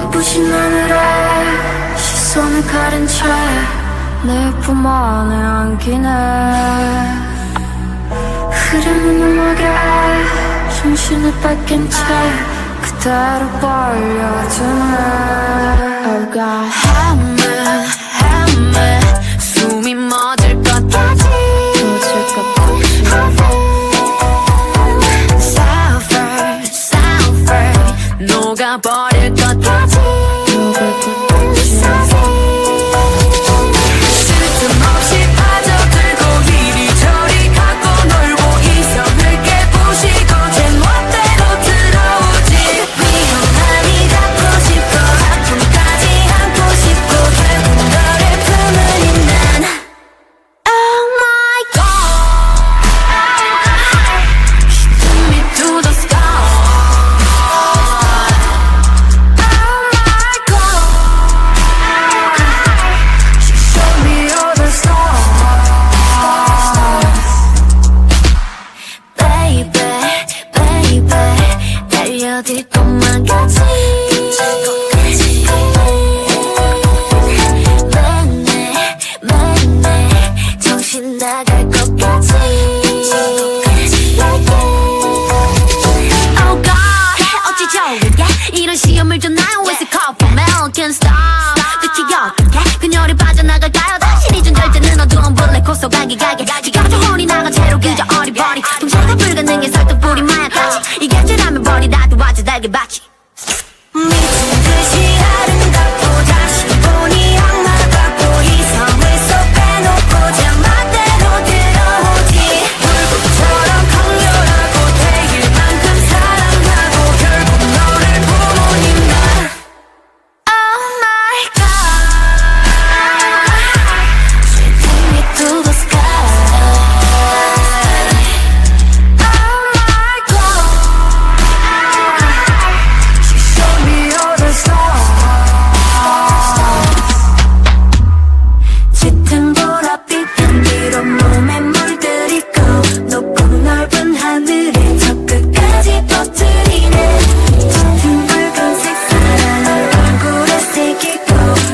눈부신 하늘에 시선을 가린 채 내 품 안에 안기네. 흐르는 음악에 정신을 뺏긴 채 그대로 빨려드네. Oh God, help me 숨이 멎을 것 같지. Suffer 녹아버릴 것 같지. 쓸데없이 빠져들고 이리저리 가고 놀고 이성을 깨부시고 제 멋대로 들어오지. 위험하니 닿고 싶고 아픔까지 안고 싶고 결국 너를 품으니 난 Oh my God, she took me to the sky. 어딜 것만 같이 맨날 정신 나갈 것 같이. Oh God, 어찌 좋을게 이런 시험을 줘 난 Where's the cup for milk and stop. 끝이 어떡해 그녀를 빠져나갈까요. 다시 잊은 절제는 어두운 블랙 호소 가게 지가 저 혼이 나간 채로 그저 어리버리 동시에 불가능해 설득 뿌리 마약까지. 이게 죄라면 버리라도 와줘 달게 받지. 미친 듯이 아름답고 다시 보니 악마 같고 이성을 쏙 빼놓고 제 맘대로 들어오지. 불꽃처럼 강렬하고 태일 만큼 사랑하고 결국 너를 부모님 난 Oh my God, she took me to the sky. 짙은 보랏빛 향기로 몸에 물들이고 높고 넓은 하늘에 저 끝까지 퍼뜨리네. 짙은 붉은색 사랑을 얼굴에 새기고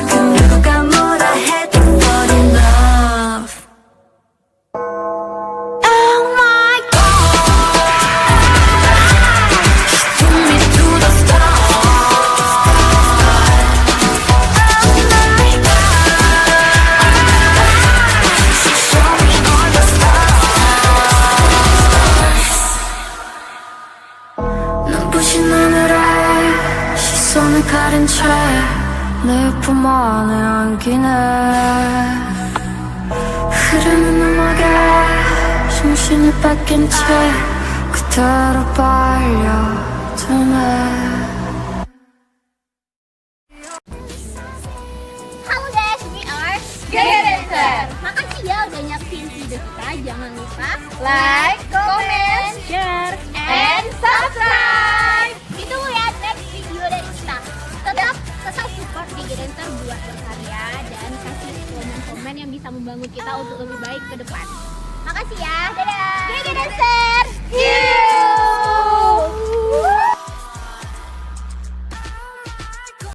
그 누가 뭐라 해도 fall in love. Oh my God, she took me to the stars. 눈부신 하늘에 시선을 가린 채 내 품 안에 안기네. 흐르는 음악에 정신을 뺏긴 채 그대로 빨려드네. Halo guys, we are Dancer. Makasih ya udah nyaksiin video kita. Jangan lupa like, comment, share, and subscribe. Ditunggu ya next video dari kita. Tetap support Dancer buat berkarya dan kasih komen-komen yang bisa membangun kita untuk lebih baik ke depan. Makasih ya, dadah. Dancer.